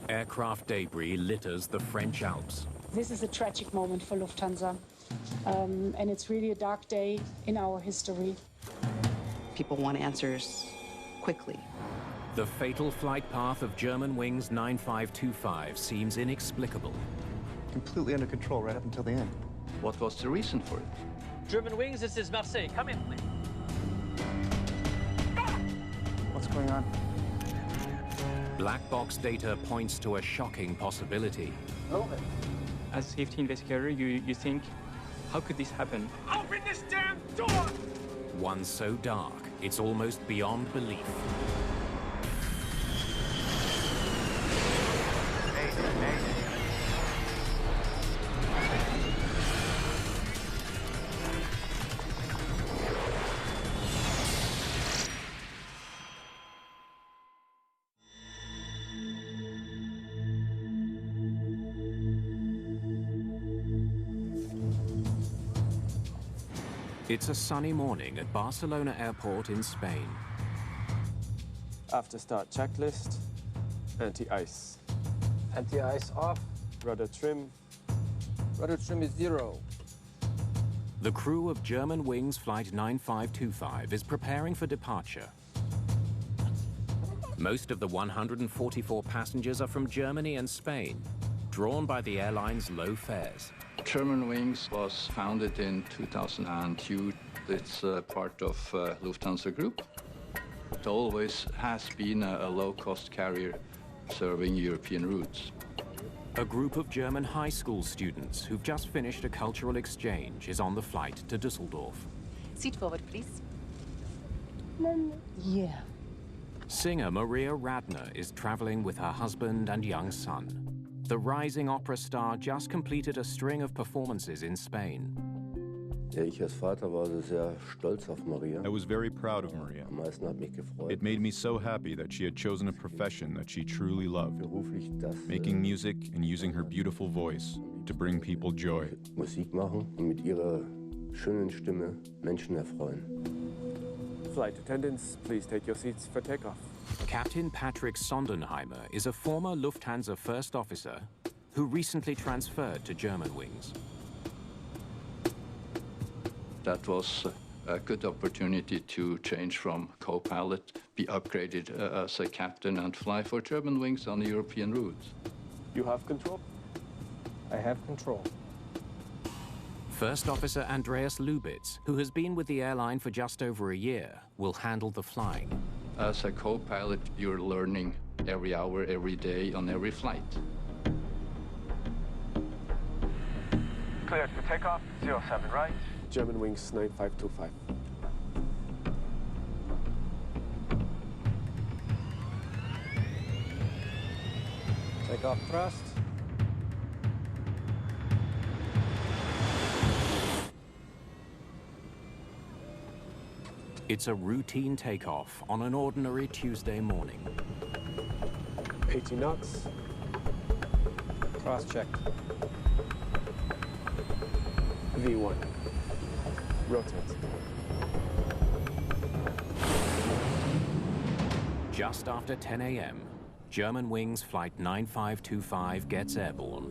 Aircraft debris litters the French Alps. This is a tragic moment for Lufthansa, and it's really a dark day in our history. People want answers quickly. The fatal flight path of Germanwings 9525 seems inexplicable. Completely under control right up until the end. What was the reason for it? Germanwings, this is Marseille. Come in, please. What's going on? Black box data points to a shocking possibility. As a safety investigator, you think, how could this happen? Open this damn door! One so dark, it's almost beyond belief. It's a sunny morning at Barcelona Airport in Spain. After start checklist, anti-ice. Anti-ice off. Rudder trim. Rudder trim is 0. The crew of Germanwings Flight 9525 is preparing for departure. Most of the 144 passengers are from Germany and Spain, drawn by the airline's low fares. Germanwings was founded in 2002. It's part of Lufthansa Group. It always has been a low-cost carrier serving European routes. A group of German high school students who've just finished a cultural exchange is on the flight to Düsseldorf. Seat forward, please. Yeah. Singer Maria Radner is traveling with her husband and young son. The rising opera star just completed a string of performances in Spain. I was very proud of Maria. It made me so happy that she had chosen a profession that she truly loved, making music and using her beautiful voice to bring people joy. Flight attendants, please take your seats for takeoff. Captain Patrick Sondenheimer is a former Lufthansa first officer who recently transferred to Germanwings. That was a good opportunity to change from co-pilot, be upgraded as a captain and fly for Germanwings on the European routes. You have control? I have control. First Officer Andreas Lubitz, who has been with the airline for just over a year, will handle the flying. As a co-pilot, you're learning every hour, every day, on every flight. Cleared for takeoff, 07 right. Germanwings 9525. Takeoff thrust. It's a routine takeoff on an ordinary Tuesday morning. 80 knots. Cross-checked. V1. Rotate. Just after 10 a.m., Germanwings Flight 9525 gets airborne.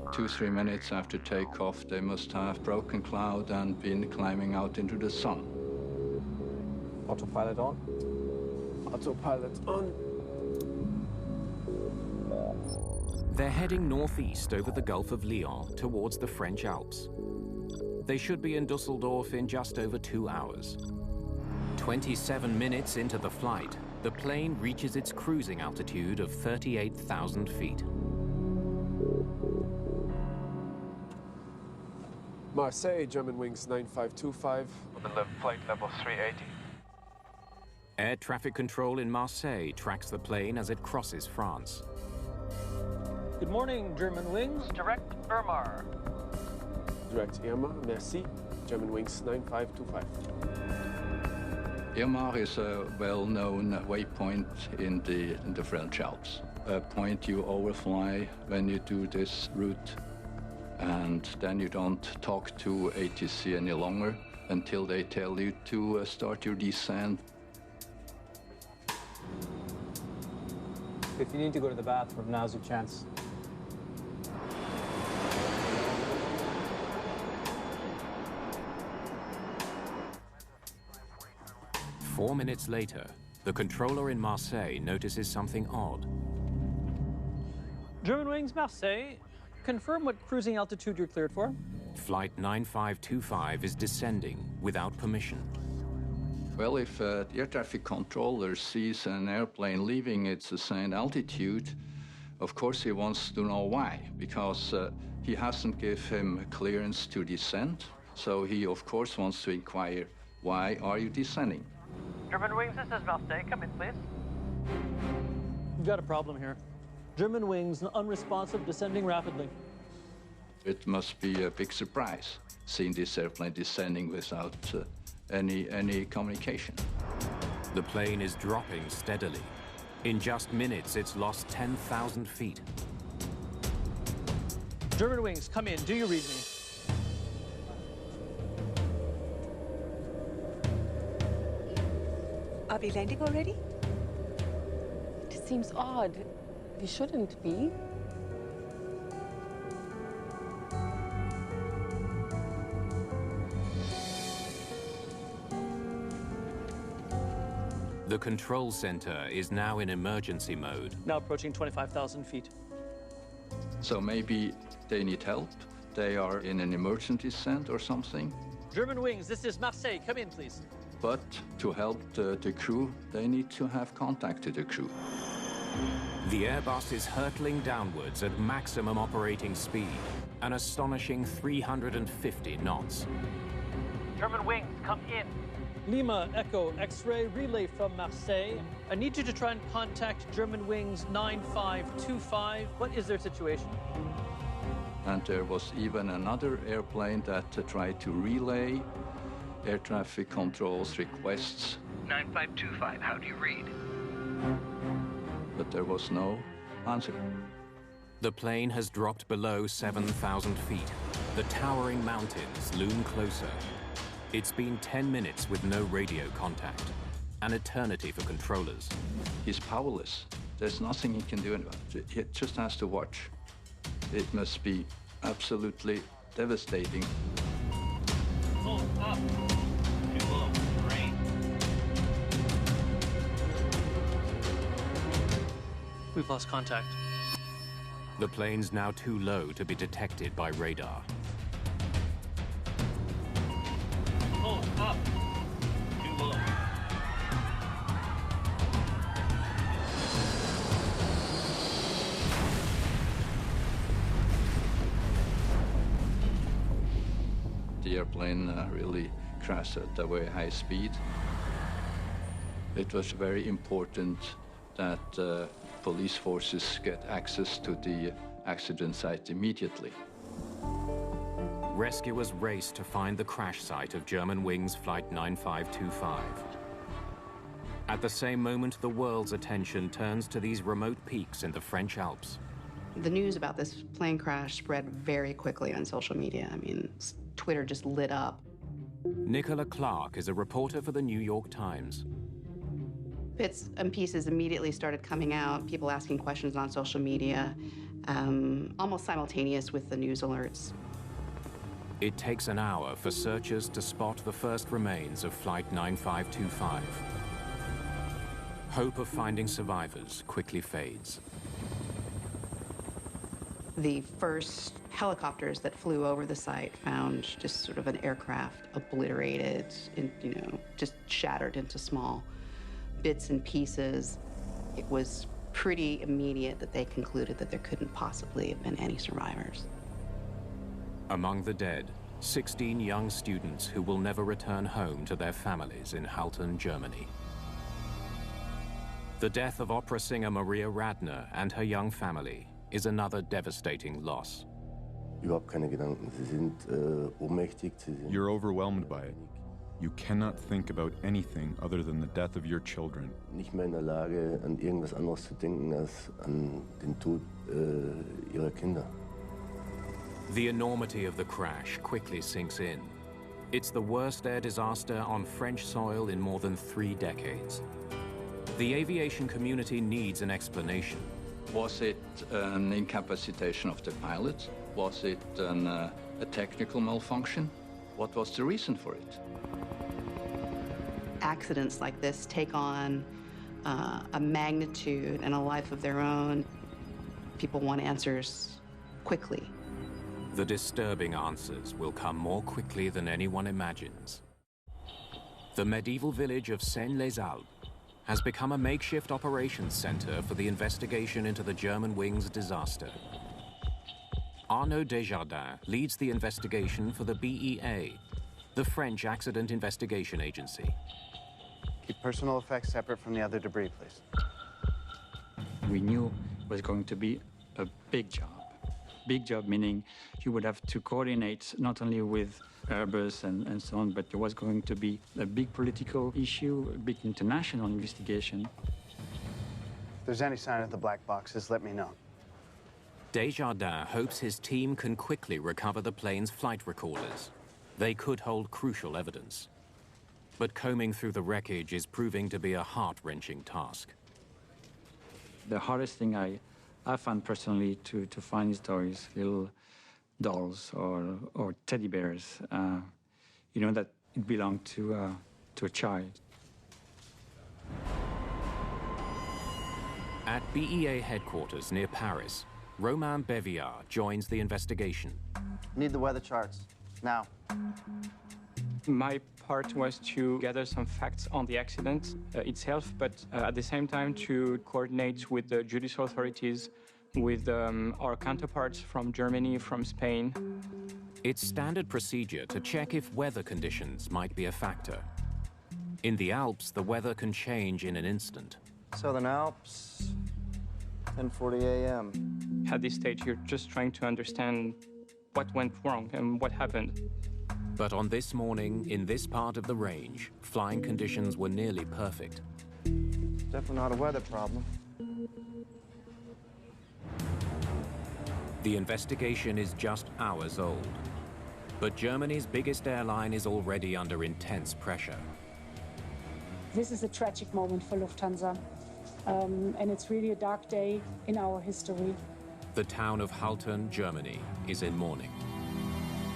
2-3 minutes after takeoff, they must have broken cloud and been climbing out into the sun. Autopilot on. Autopilot on. They're heading northeast over the Gulf of Lion towards the French Alps. They should be in Düsseldorf in just over 2 hours. 27 minutes into the flight, the plane reaches its cruising altitude of 38,000 feet. Marseille, Germanwings 9525. Flight level 380. Air traffic control in Marseille tracks the plane as it crosses France. Good morning, Germanwings. Direct Irmar. Direct Irma, merci. Germanwings 9525. Irmar is a well-known waypoint in the French Alps. A point you overfly when you do this route, and then you don't talk to ATC any longer until they tell you to start your descent. If you need to go to the bathroom, now's your chance. Four minutes later, the controller in Marseille notices something odd. Germanwings, Marseille. Confirm what cruising altitude you're cleared for. Flight 9525 is descending without permission. Well, if the air traffic controller sees an airplane leaving its assigned altitude, of course he wants to know why, because he hasn't given him clearance to descend. So he, of course, wants to inquire, why are you descending? Germanwings, this is Marseille. Come in, please. We've got a problem here. Germanwings, unresponsive, descending rapidly. It must be a big surprise, seeing this airplane descending without any communication. The plane is dropping steadily. In just minutes, it's lost 10,000 feet. Germanwings, come in. Do you read me? Are we landing already? It seems odd. We shouldn't be. The control center is now in emergency mode. Now approaching 25,000 feet. So maybe they need help? They are in an emergency descent or something? Germanwings, this is Marseille. Come in, please. But to help the crew, they need to have contact to the crew. The Airbus is hurtling downwards at maximum operating speed, an astonishing 350 knots. Germanwings, come in. Lima, Echo, X-ray, relay from Marseille. I need you to try and contact Germanwings 9525. What is their situation? And there was even another airplane that tried to relay air traffic control's requests. 9525, how do you read? But there was no answer. The plane has dropped below 7,000 feet. The towering mountains loom closer. It's been 10 minutes with no radio contact. An eternity for controllers. He's powerless. There's nothing he can do about it. He just has to watch. It must be absolutely devastating. Pull up. Too low. Rain. We've lost contact. The plane's now too low to be detected by radar. Pull up. Too low. The airplane really crashed at a very high speed. It was very important that police forces get access to the accident site immediately. Rescuers race to find the crash site of Germanwings Flight 9525. At the same moment, the world's attention turns to these remote peaks in the French Alps. The news about this plane crash spread very quickly on social media. I mean, Twitter just lit up. Nicola Clark is a reporter for the New York Times. Bits and pieces immediately started coming out, people asking questions on social media, almost simultaneous with the news alerts. It takes an hour for searchers to spot the first remains of Flight 9525. Hope of finding survivors quickly fades. The first helicopters that flew over the site found just sort of an aircraft obliterated, just shattered into small bits and pieces. It was pretty immediate that they concluded that there couldn't possibly have been any survivors. Among the dead, 16 young students who will never return home to their families in Halton, Germany. The death of opera singer Maria Radner and her young family is another devastating loss. You're overwhelmed by it. You cannot think about anything other than the death of your children. Nicht mehr in der Lage, an irgendwas anderes zu denken als an den Tod ihrer Kinder. The enormity of the crash quickly sinks in. It's the worst air disaster on French soil in more than 3 decades. The aviation community needs an explanation. Was it an incapacitation of the pilot? Was it a technical malfunction? What was the reason for it? Accidents like this take on a magnitude and a life of their own. People want answers quickly. The disturbing answers will come more quickly than anyone imagines. The medieval village of Seine-les-Alpes has become a makeshift operations center for the investigation into the Germanwings disaster. Arnaud Desjardins leads the investigation for the BEA, the French Accident Investigation Agency. Keep personal effects separate from the other debris, please. We knew it was going to be a big job. Big job meaning you would have to coordinate not only with Airbus and so on, but there was going to be a big political issue, a big international investigation. If there's any sign of the black boxes, let me know. Desjardins hopes his team can quickly recover the plane's flight recorders. They could hold crucial evidence. But combing through the wreckage is proving to be a heart-wrenching task. The hardest thing I found personally to find is those little dolls or teddy bears, you know, that it belonged to a child. At BEA headquarters near Paris, Romain Beviard joins the investigation. Need the weather charts, now. My part was to gather some facts on the accident itself, but at the same time to coordinate with the judicial authorities, with our counterparts from Germany, from Spain. It's standard procedure to check if weather conditions might be a factor. In the Alps, the weather can change in an instant. Southern Alps, 10:40 a.m. At this stage, you're just trying to understand what went wrong and what happened. But on this morning, in this part of the range, flying conditions were nearly perfect. Definitely not a weather problem. The investigation is just hours old. But Germany's biggest airline is already under intense pressure. This is a tragic moment for Lufthansa. And it's really a dark day in our history. The town of Haltern, Germany, is in mourning.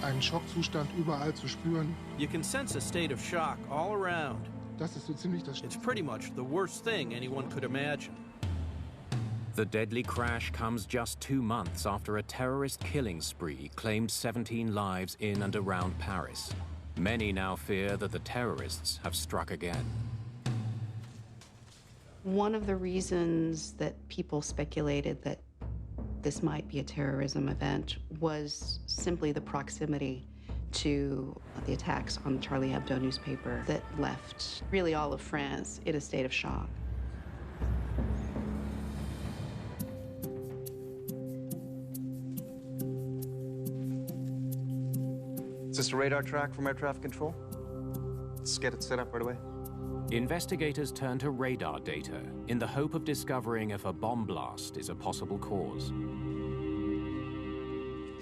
Einen Schockzustand überall zu spüren. You can sense a state of shock all around. Das ist so ziemlich das It's pretty much the worst thing anyone could imagine. The deadly crash comes just 2 months after a terrorist killing spree claimed 17 lives in and around Paris. Many now fear that the terrorists have struck again. One of the reasons that people speculated that this might be a terrorism event was simply the proximity to the attacks on the Charlie Hebdo newspaper that left really all of France in a state of shock. Is this a radar track from air traffic control? Let's get it set up right away. Investigators turn to radar data in the hope of discovering if a bomb blast is a possible cause.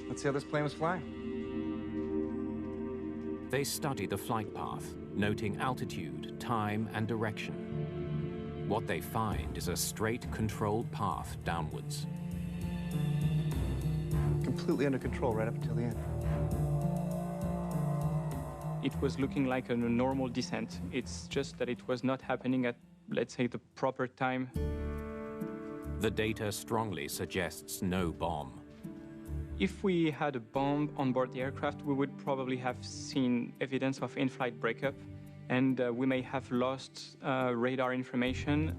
Let's see how this plane was flying. They study the flight path, noting altitude, time, and direction. What they find is a straight, controlled path downwards. Completely under control right up until the end. It was looking like a normal descent. It's just that it was not happening at, let's say, the proper time. The data strongly suggests no bomb. If we had a bomb on board the aircraft, we would probably have seen evidence of in-flight breakup, and we may have lost radar information.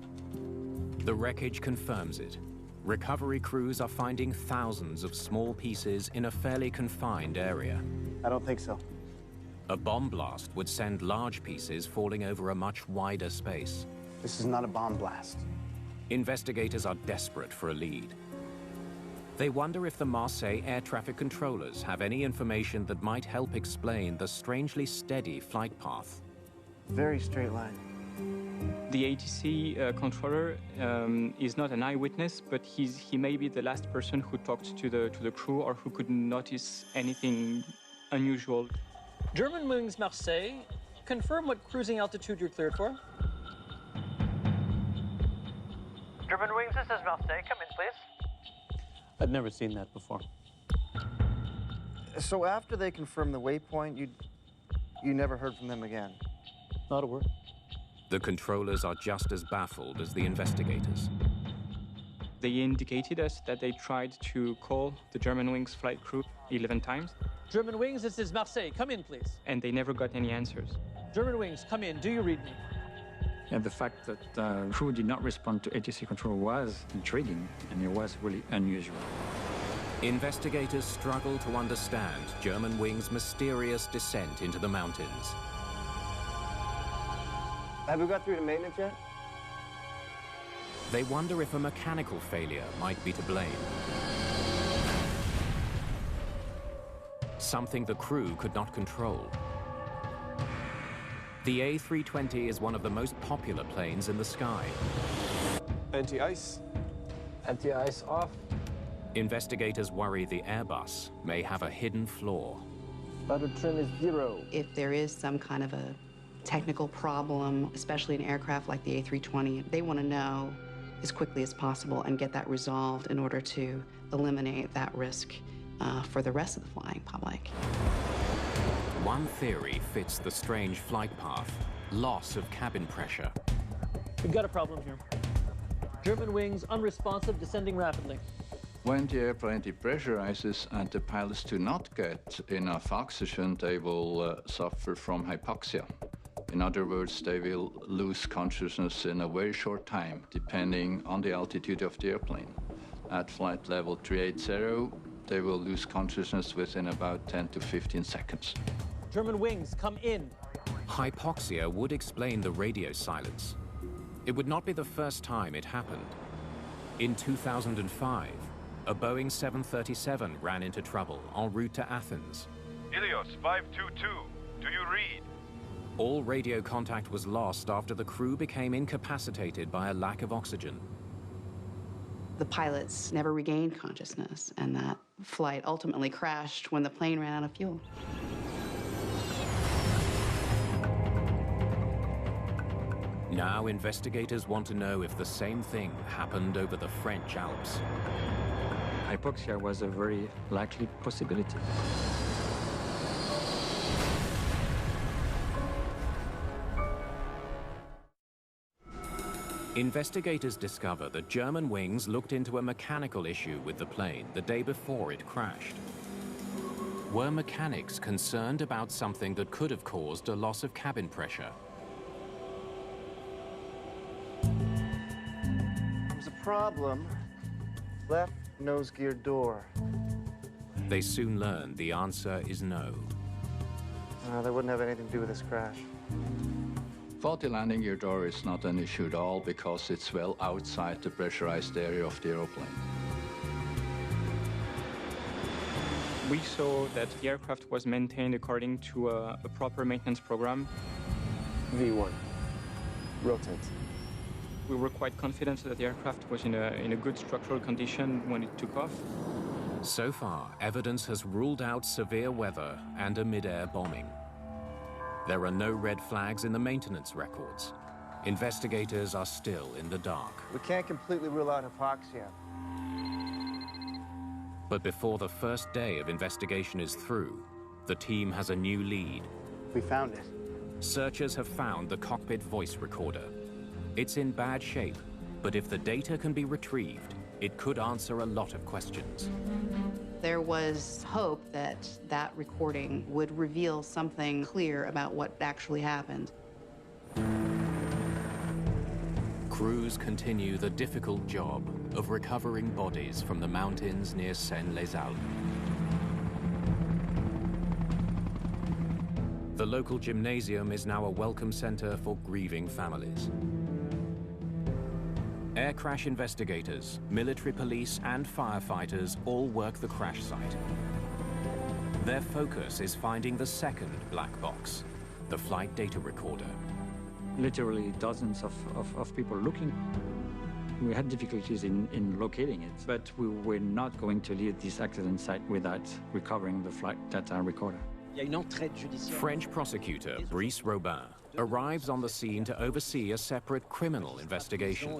The wreckage confirms it. Recovery crews are finding thousands of small pieces in a fairly confined area. I don't think so. A bomb blast would send large pieces falling over a much wider space. This is not a bomb blast. Investigators are desperate for a lead. They wonder if the Marseille air traffic controllers have any information that might help explain the strangely steady flight path. Very straight line. The ATC controller is not an eyewitness, but he may be the last person who talked to the crew or who could notice anything unusual. Germanwings Marseille, confirm what cruising altitude you're cleared for. Germanwings, this is Marseille. Come in, please. I'd never seen that before. So after they confirmed the waypoint, you never heard from them again? Not a word. The controllers are just as baffled as the investigators. They indicated us that they tried to call the Germanwings flight crew 11 times. Germanwings, this is Marseille. Come in, please. And they never got any answers. Germanwings, come in. Do you read me? And the fact that the crew did not respond to ATC control was intriguing, and it was really unusual. Investigators struggle to understand Germanwings' mysterious descent into the mountains. Have we got through to maintenance yet? They wonder if a mechanical failure might be to blame. Something the crew could not control. The A320 is one of the most popular planes in the sky. Anti-ice. Anti-ice off. Investigators worry the Airbus may have a hidden flaw. Rudder trim is 0. If there is some kind of a technical problem, especially an aircraft like the A320, they want to know as quickly as possible and get that resolved in order to eliminate that risk for the rest of the flying public. One theory fits the strange flight path: loss of cabin pressure. We've got a problem here. Germanwings, unresponsive, descending rapidly. When the airplane depressurizes and the pilots do not get enough oxygen, they will suffer from hypoxia. In other words, they will lose consciousness in a very short time, depending on the altitude of the airplane. At flight level 380, they will lose consciousness within about 10 to 15 seconds. Germanwings, come in. Hypoxia would explain the radio silence. It would not be the first time it happened. In 2005, a Boeing 737 ran into trouble en route to Athens. Ilios 522, do you read? All radio contact was lost after the crew became incapacitated by a lack of oxygen. The pilots never regained consciousness, and that flight ultimately crashed when the plane ran out of fuel. Now investigators want to know if the same thing happened over the French Alps. Hypoxia was a very likely possibility. Investigators discover that Germanwings looked into a mechanical issue with the plane the day before it crashed. Were mechanics concerned about something that could have caused a loss of cabin pressure? There's a problem. Left nose gear door. They soon learn the answer is no. That wouldn't have anything to do with this crash. Faulty landing gear door is not an issue at all because it's well outside the pressurized area of the aeroplane. We saw that the aircraft was maintained according to a proper maintenance program. V1. Rotate. We were quite confident that the aircraft was in a good structural condition when it took off. So far, evidence has ruled out severe weather and a mid-air bombing. There are no red flags in the maintenance records. Investigators are still in the dark. We can't completely rule out hypoxia. But before the first day of investigation is through, the team has a new lead. We found it. Searchers have found the cockpit voice recorder. It's in bad shape, but if the data can be retrieved, it could answer a lot of questions. There was hope that that recording would reveal something clear about what actually happened. Crews continue the difficult job of recovering bodies from the mountains near Seine-les-Alpes. The local gymnasium is now a welcome center for grieving families. Air crash investigators, military police, and firefighters all work the crash site. Their focus is finding the second black box, the flight data recorder. Literally dozens of people looking. We had difficulties in locating it, but we were not going to leave this accident site without recovering the flight data recorder. French prosecutor Brice Robin arrives on the scene to oversee a separate criminal investigation.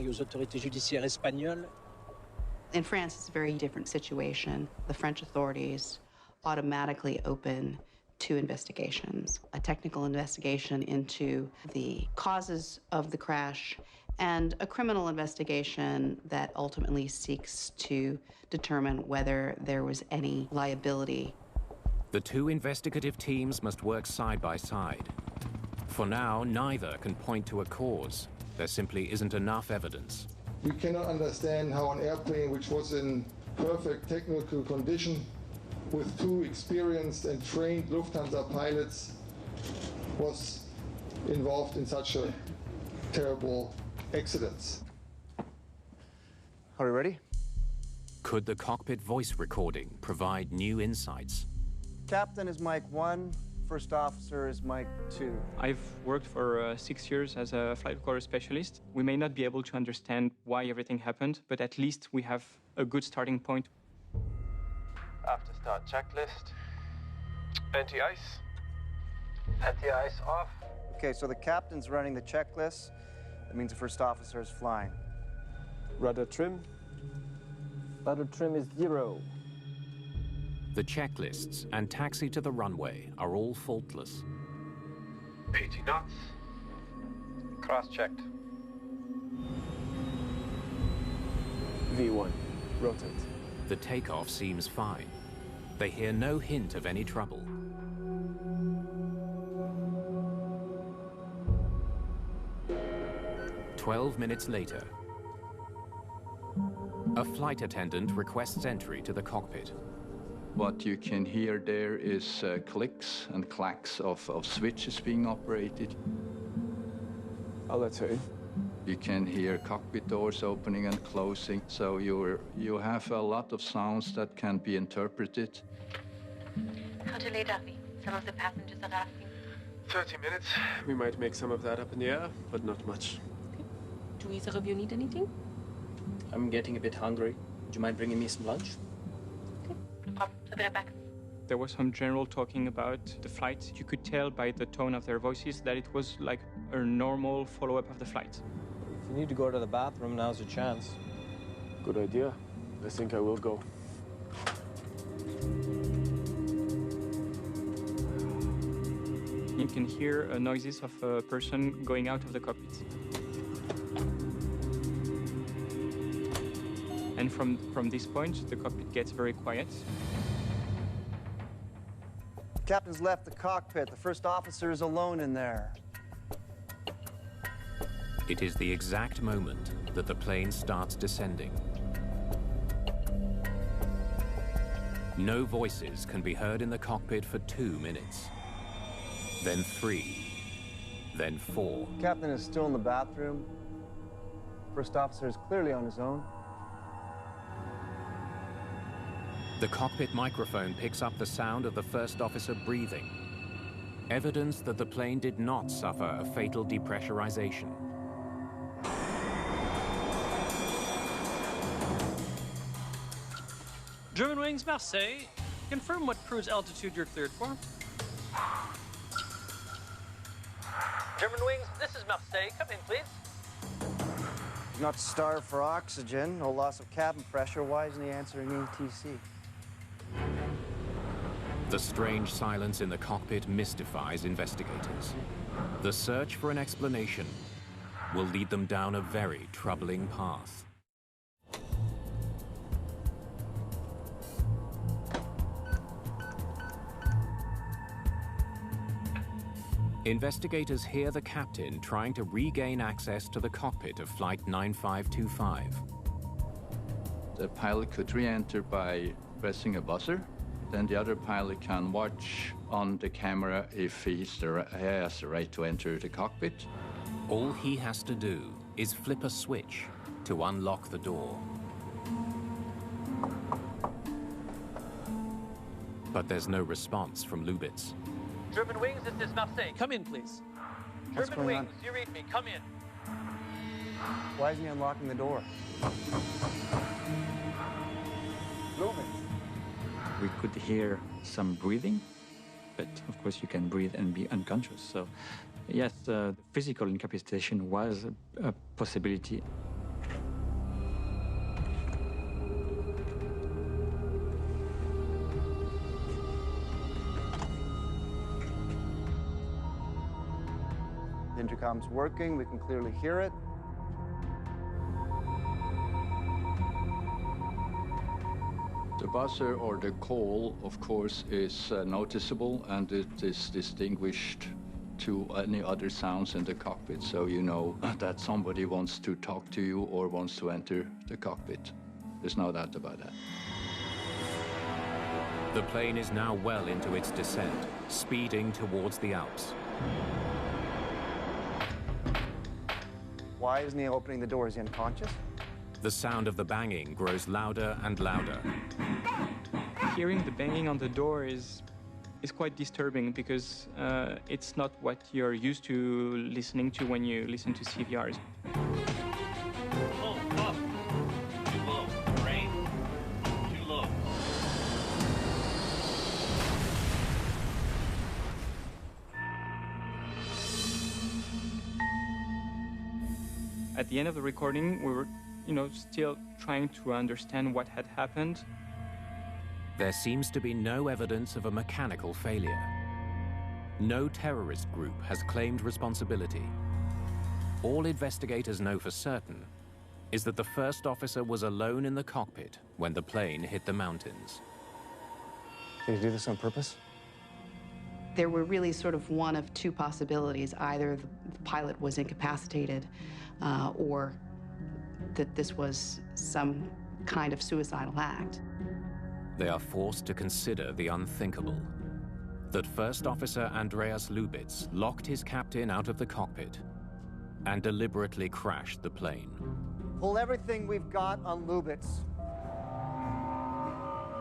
In France, it's a very different situation. The French authorities automatically open two investigations, a technical investigation into the causes of the crash and a criminal investigation that ultimately seeks to determine whether there was any liability. The two investigative teams must work side by side. For now, neither can point to a cause. There simply isn't enough evidence. We cannot understand how an airplane which was in perfect technical condition with two experienced and trained Lufthansa pilots was involved in such a terrible accident. Are we ready? Could the cockpit voice recording provide new insights? Captain is mic 1, first officer is mic 2. I've worked for 6 years as a flight recorder specialist. We may not be able to understand why everything happened, but at least we have a good starting point. After start checklist. Anti-ice. Anti-ice off. Okay, so the captain's running the checklist. That means the first officer is flying. Rudder trim. Rudder trim is 0. The checklists and taxi to the runway are all faultless. 80 knots. Cross-checked. V1. Rotate. The takeoff seems fine. They hear no hint of any trouble. "12 minutes later, a flight attendant requests entry to the cockpit. What you can hear there is clicks and clacks of switches being operated. I'll let her in. You can hear cockpit doors opening and closing, so you have a lot of sounds that can be interpreted. How delayed are we? Some of the passengers are asking. 30 minutes. We might make some of that up in the air, but not much. Okay. Do either of you need anything? I'm getting a bit hungry. Would you mind bringing me some lunch? Okay, no problem. So they're back. There was some general talking about the flight. You could tell by the tone of their voices that it was like a normal follow-up of the flight. If you need to go to the bathroom, now's your chance. Good idea. I think I will go. You can hear noises of a person going out of the cockpit. And from this point, the cockpit gets very quiet. Captain's left the cockpit. The first officer is alone in there. It is the exact moment that the plane starts descending. No voices can be heard in the cockpit for 2 minutes. Then 3. Then 4. Captain is still in the bathroom. First officer is clearly on his own. The cockpit microphone picks up the sound of the first officer breathing. Evidence that the plane did not suffer a fatal depressurization. Germanwings, Marseille. Confirm what cruise altitude you're cleared for. Germanwings, this is Marseille. Come in, please. He's not starved for oxygen, no loss of cabin pressure. Why isn't he answering ATC? The strange silence in the cockpit mystifies investigators. The search for an explanation will lead them down a very troubling path. Investigators hear the captain trying to regain access to the cockpit of Flight 9525. The pilot could re-enter by pressing a buzzer. Then the other pilot can watch on the camera if he has the right to enter the cockpit. All he has to do is flip a switch to unlock the door. But there's no response from Lubitz. Germanwings, this is Marseille. Come in, please. Germanwings, you read me. Come in. Why isn't he unlocking the door? Lubitz. We could hear some breathing, but of course you can breathe and be unconscious. So Yes, the physical incapacitation was a possibility. The intercom's working, we can clearly hear it. The buzzer or the call, of course, is noticeable, and it is distinguished to any other sounds in the cockpit, so you know that somebody wants to talk to you or wants to enter the cockpit. There's no doubt about that. The plane is now well into its descent, speeding towards the Alps. Why isn't he opening the door? Is he unconscious? The sound of the banging grows louder and louder. Hearing the banging on the door is quite disturbing because it's not what you're used to listening to when you listen to CVRs. Oh, up. Too low. Rain. Too low. At the end of the recording, we were, still trying to understand what had happened. There seems to be no evidence of a mechanical failure. No terrorist group has claimed responsibility. All investigators know for certain is that the first officer was alone in the cockpit when the plane hit the mountains. Did he do this on purpose? There were really sort of one of two possibilities. Either the pilot was incapacitated or that this was some kind of suicidal act. They are forced to consider the unthinkable. That First Officer Andreas Lubitz locked his captain out of the cockpit and deliberately crashed the plane. Pull everything we've got on Lubitz.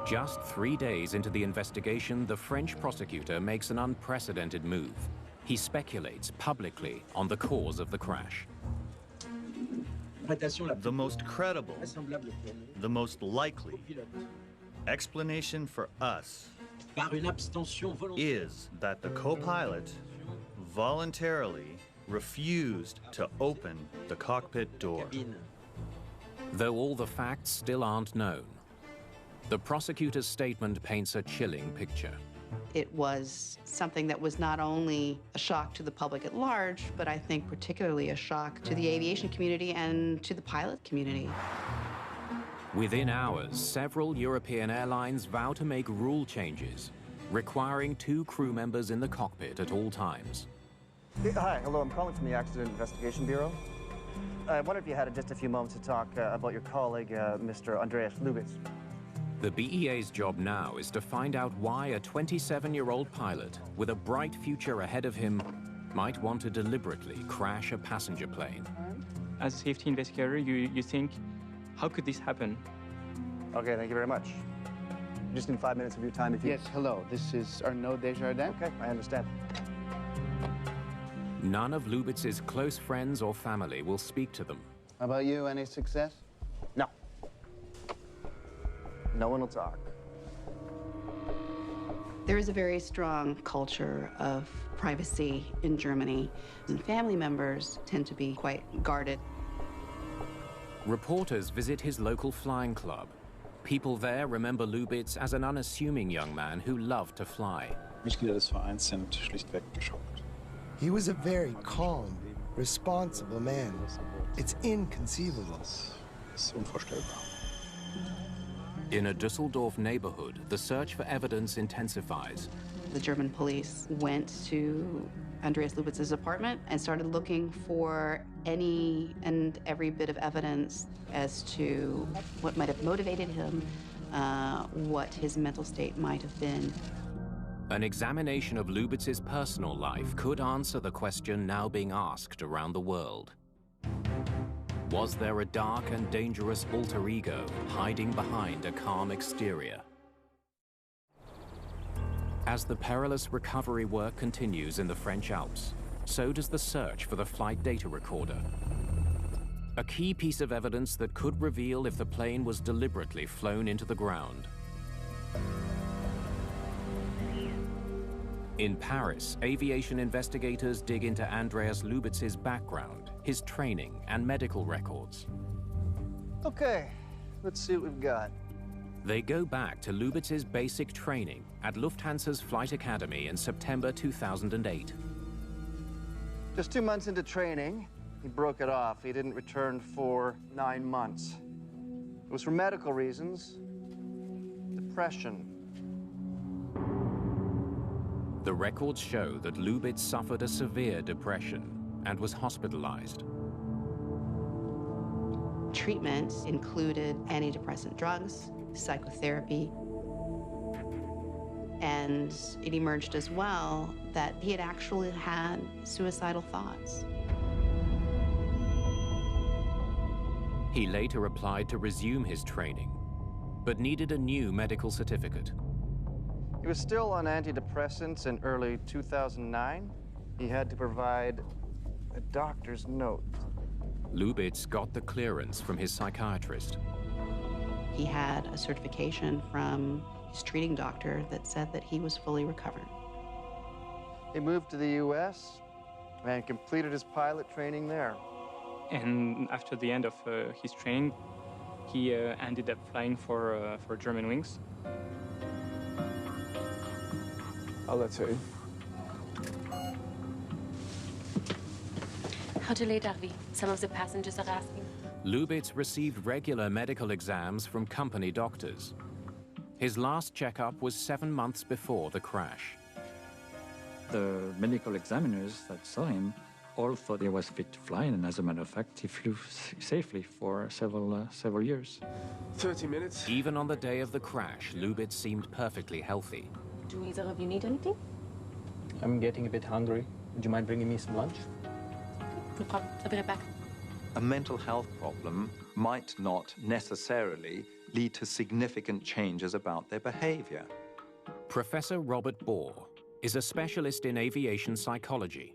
Just 3 days into the investigation, the French prosecutor makes an unprecedented move. He speculates publicly on the cause of the crash. The most credible, the most likely explanation for us is that the co-pilot voluntarily refused to open the cockpit door. Though all the facts still aren't known, the prosecutor's statement paints a chilling picture. It was something that was not only a shock to the public at large, but I think particularly a shock to the aviation community and to the pilot community. Within hours, several European airlines vow to make rule changes, requiring 2 crew members in the cockpit at all times. Hi, hello, I'm calling from the Accident Investigation Bureau. I wonder if you had just a few moments to talk about your colleague, Mr. Andreas Lubitz. The BEA's job now is to find out why a 27-year-old pilot with a bright future ahead of him might want to deliberately crash a passenger plane. As a safety investigator, you think, how could this happen? Okay, thank you very much. Just in 5 minutes of your time, if you... Yes, hello. This is Arnaud Desjardins. Okay, I understand. None of Lubitz's close friends or family will speak to them. How about you? Any success? No. No one will talk. There is a very strong culture of privacy in Germany, and family members tend to be quite guarded. Reporters visit his local flying club. People there remember Lubitz as an unassuming young man who loved to fly. Mitglieder des Vereins sind schlichtweg geschockt. He was a very calm, responsible man. It's inconceivable. Das ist unvorstellbar. In a Düsseldorf neighborhood, the search for evidence intensifies. The German police went to Andreas Lubitz's apartment and started looking for any and every bit of evidence as to what might have motivated him, what his mental state might have been. An examination of Lubitz's personal life could answer the question now being asked around the world. Was there a dark and dangerous alter ego hiding behind a calm exterior? As the perilous recovery work continues in the French Alps, so does the search for the flight data recorder. A key piece of evidence that could reveal if the plane was deliberately flown into the ground. In Paris, aviation investigators dig into Andreas Lubitz's background, his training, and medical records. Okay, let's see what we've got. They go back to Lubitz's basic training at Lufthansa's Flight Academy in September 2008. Just 2 months into training, he broke it off. He didn't return for 9 months. It was for medical reasons. Depression. The records show that Lubitz suffered a severe depression and was hospitalized. Treatment included antidepressant drugs, psychotherapy, and it emerged as well that he had actually had suicidal thoughts. He later applied to resume his training, but needed a new medical certificate. He was still on antidepressants in early 2009. He had to provide a doctor's note. Lubitz got the clearance from his psychiatrist. He had a certification from his treating doctor that said that he was fully recovered. He moved to the U.S. and completed his pilot training there. And after the end of his training, he ended up flying for Germanwings. I'll let you in. How delayed are we? Some of the passengers are asking. Lubitz received regular medical exams from company doctors. His last checkup was 7 months before the crash. The medical examiners that saw him all thought he was fit to fly, and as a matter of fact, he flew safely for several years. 30 minutes. Even on the day of the crash, Lubitz seemed perfectly healthy. Do either of you need anything? I'm getting a bit hungry. Would you mind bringing me some lunch? No problem. I'll be right back. A mental health problem might not necessarily lead to significant changes about their behavior. Professor Robert Bohr is a specialist in aviation psychology.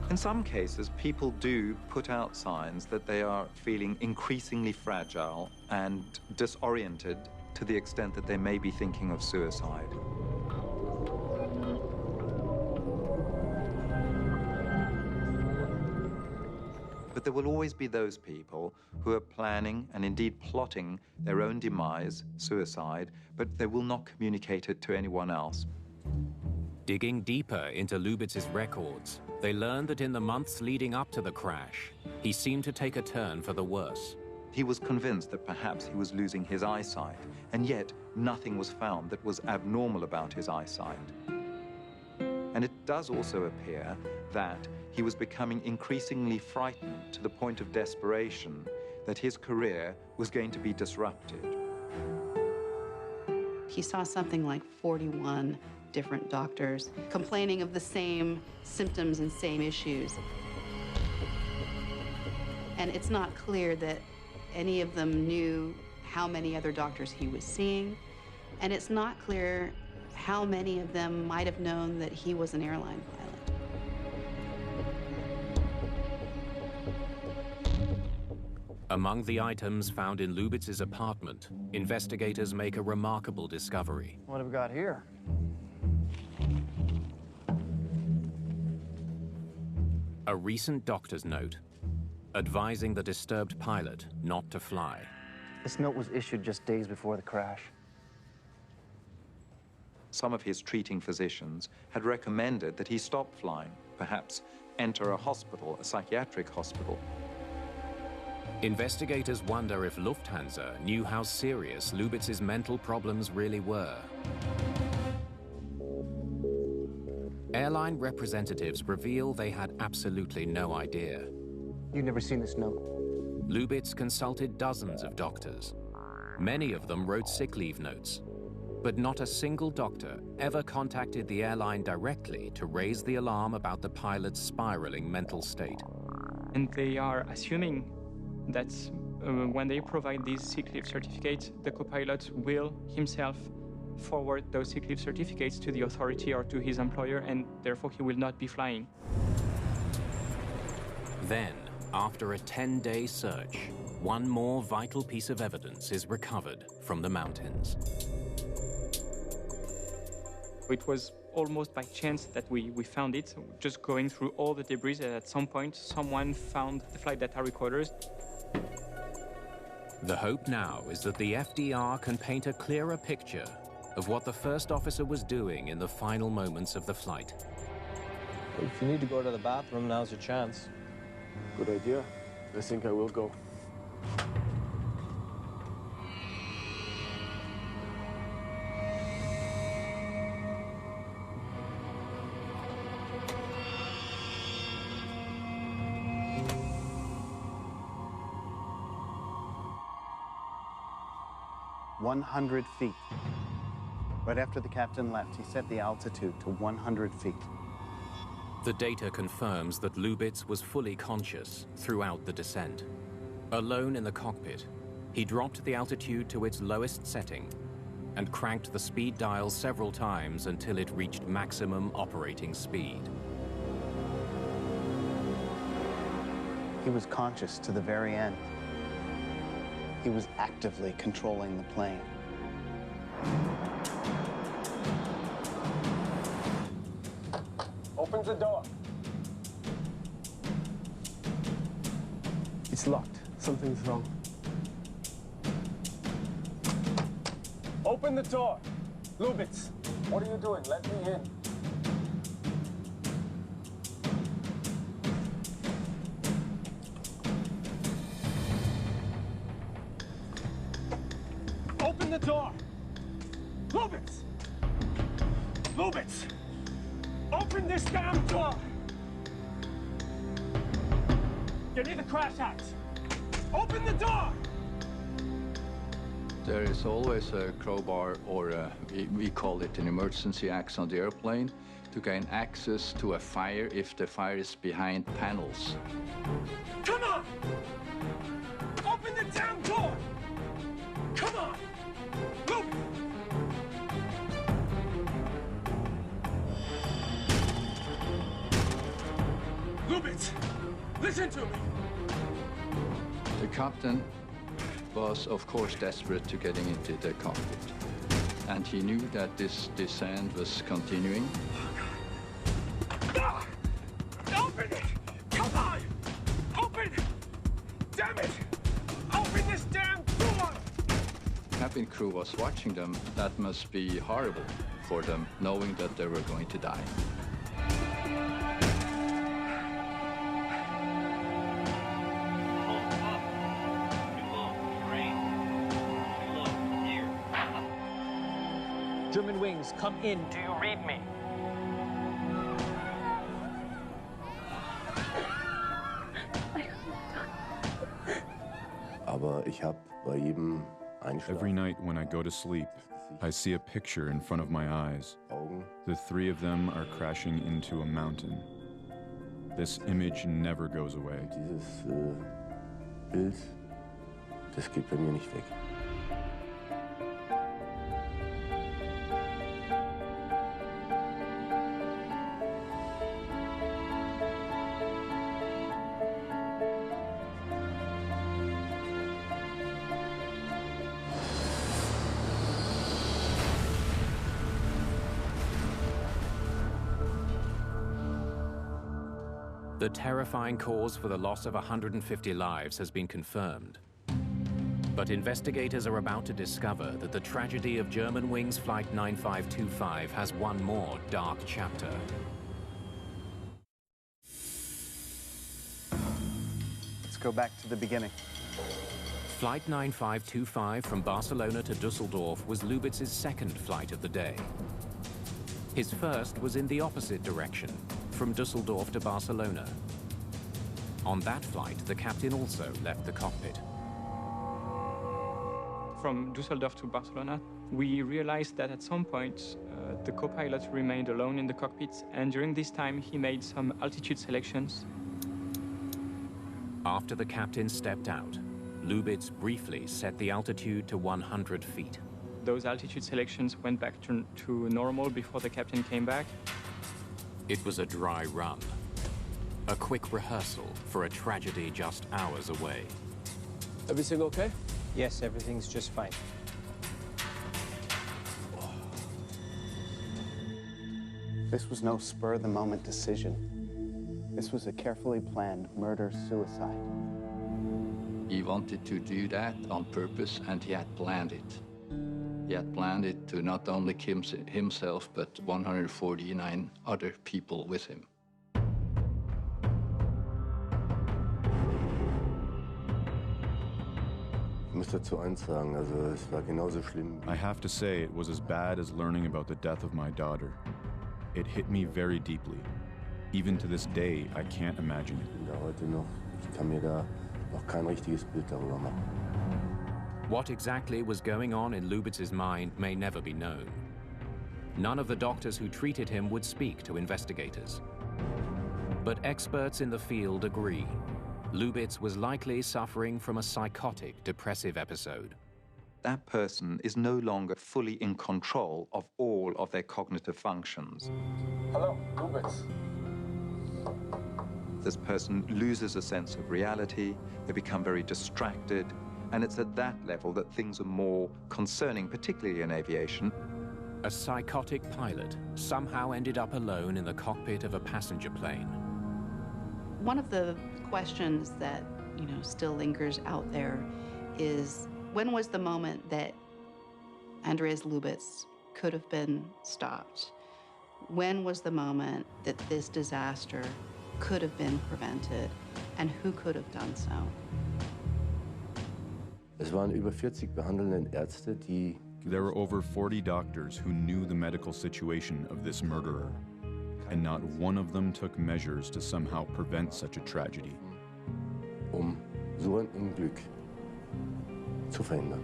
In some cases, people do put out signs that they are feeling increasingly fragile and disoriented to the extent that they may be thinking of suicide. But there will always be those people who are planning and indeed plotting their own demise, suicide, but they will not communicate it to anyone else. Digging deeper into Lubitz's records, they learned that in the months leading up to the crash, he seemed to take a turn for the worse. He was convinced that perhaps he was losing his eyesight, and yet nothing was found that was abnormal about his eyesight. And it does also appear that he was becoming increasingly frightened to the point of desperation that his career was going to be disrupted. He saw something like 41 different doctors complaining of the same symptoms and same issues. And it's not clear that any of them knew how many other doctors he was seeing, and it's not clear how many of them might have known that he was an airline pilot. Among the items found in Lubitz's apartment, investigators make a remarkable discovery. What have we got here? A recent doctor's note advising the disturbed pilot not to fly. This note was issued just days before the crash. Some of his treating physicians had recommended that he stop flying, perhaps enter a hospital, a psychiatric hospital. Investigators wonder if Lufthansa knew how serious Lubitz's mental problems really were. Airline representatives reveal they had absolutely no idea. You've never seen this note? Lubitz consulted dozens of doctors. Many of them wrote sick leave notes, but not a single doctor ever contacted the airline directly to raise the alarm about the pilot's spiraling mental state. And they are assuming that when they provide these sick leave certificates, the co-pilot will himself forward those sick leave certificates to the authority or to his employer, and therefore he will not be flying. Then, after a 10-day search, one more vital piece of evidence is recovered from the mountains. It was almost by chance that we found it, just going through all the debris, and at some point someone found the flight data recorders. The hope now is that the FDR can paint a clearer picture of what the first officer was doing in the final moments of the flight. If you need to go to the bathroom, now's your chance. Good idea. I think I will go. "100 feet. Right after the captain left, he set the altitude to 100 feet. The data confirms that Lubitz was fully conscious throughout the descent. Alone in the cockpit, he dropped the altitude to its lowest setting and cranked the speed dial several times until it reached maximum operating speed. He was conscious to the very end. He was actively controlling the plane. Open the door. It's locked. Something's wrong. Open the door. Lubitz, what are you doing? Let me in. Open the door. Lubitz! Lubitz! Open this damn door! You need the crash axe. Open the door! There is always a crowbar, or we call it an emergency axe on the airplane, to gain access to a fire if the fire is behind panels. Come on! Open the damn door! Come on! Look! Lubitz, listen to me! The captain was, of course, desperate to getting into the cockpit. And he knew that this descent was continuing. Ah! Open it! Come on! Open it! Damn it! Open this damn door! Cabin crew was watching them. That must be horrible for them, knowing that they were going to die. Germanwings, come in. Do you read me? Aber ich hab bei jedem Einschlag. Every night when I go to sleep, I see a picture in front of my eyes. The three of them are crashing into a mountain. This image never goes away. Dieses Bild, das geht bei mir nicht weg. The terrifying cause for the loss of 150 lives has been confirmed. But investigators are about to discover that the tragedy of Germanwings Flight 9525 has one more dark chapter. Let's go back to the beginning. Flight 9525 from Barcelona to Dusseldorf was Lubitz's second flight of the day. His first was in the opposite direction, from Dusseldorf to Barcelona. On that flight, the captain also left the cockpit. From Dusseldorf to Barcelona, we realized that at some point the co-pilot remained alone in the cockpit, and during this time he made some altitude selections. After the captain stepped out, Lubitz briefly set the altitude to 100 feet. Those altitude selections went back to normal before the captain came back. It was a dry run, a quick rehearsal for a tragedy just hours away. Everything okay? Yes, everything's just fine. This was no spur-of-the-moment decision. This was a carefully planned murder-suicide. He wanted to do that on purpose, and he had planned it. He had planned it to not only kill himself, but 149 other people with him. I have to say it was as bad as learning about the death of my daughter. It hit me very deeply. Even to this day, I can't imagine it. What exactly was going on in Lubitz's mind may never be known. None of the doctors who treated him would speak to investigators. But experts in the field agree. Lubitz was likely suffering from a psychotic, depressive episode. That person is no longer fully in control of all of their cognitive functions. Hello, Lubitz. This person loses a sense of reality, they become very distracted, and it's at that level that things are more concerning, particularly in aviation. A psychotic pilot somehow ended up alone in the cockpit of a passenger plane. One of the questions that, still lingers out there is, when was the moment that Andreas Lubitz could have been stopped? When was the moment that this disaster could have been prevented, and who could have done so? There were over 40 doctors who knew the medical situation of this murderer, and not one of them took measures to somehow prevent such a tragedy. So ein Unglück zu verhindern.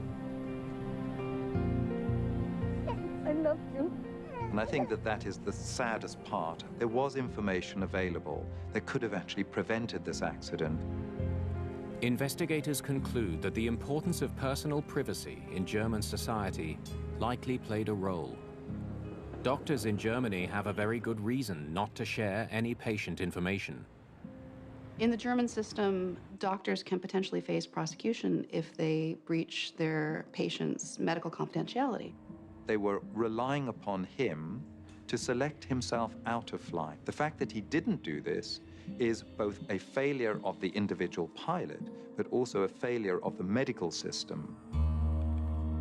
I love you. And I think that that is the saddest part. There was information available that could have actually prevented this accident. Investigators conclude that the importance of personal privacy in German society likely played a role. Doctors in Germany have a very good reason not to share any patient information. In the German system, doctors can potentially face prosecution if they breach their patients' medical confidentiality. They were relying upon him to select himself out of flight. The fact that he didn't do this is both a failure of the individual pilot, but also a failure of the medical system.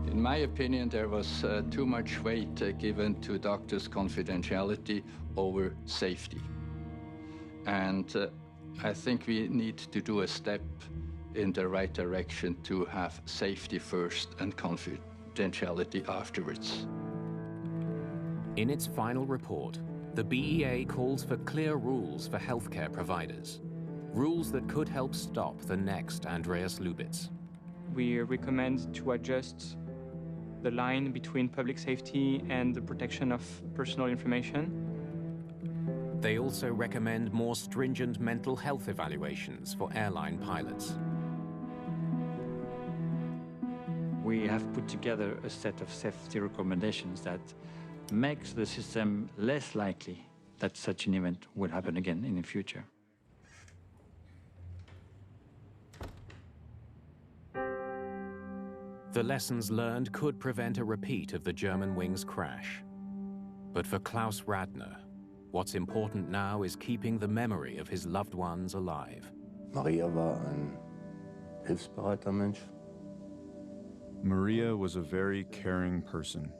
In my opinion, there was too much weight given to doctors' confidentiality over safety. And I think we need to do a step in the right direction to have safety first and confidentiality afterwards. In its final report, the BEA calls for clear rules for healthcare providers, rules that could help stop the next Andreas Lubitz. We recommend to adjust the line between public safety and the protection of personal information. They also recommend more stringent mental health evaluations for airline pilots. We have put together a set of safety recommendations that makes the system less likely that such an event would happen again in the future. The lessons learned could prevent a repeat of the Germanwings crash. But for Klaus Radner, what's important now is keeping the memory of his loved ones alive. Maria war ein hilfsbereiter Mensch. Maria was a very caring person,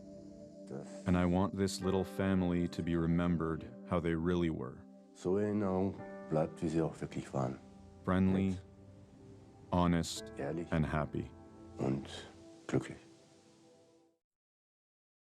and I want this little family to be remembered how they really were. So in Erinnerung bleibt, wie sie auch wirklich waren. Friendly, honest, and happy.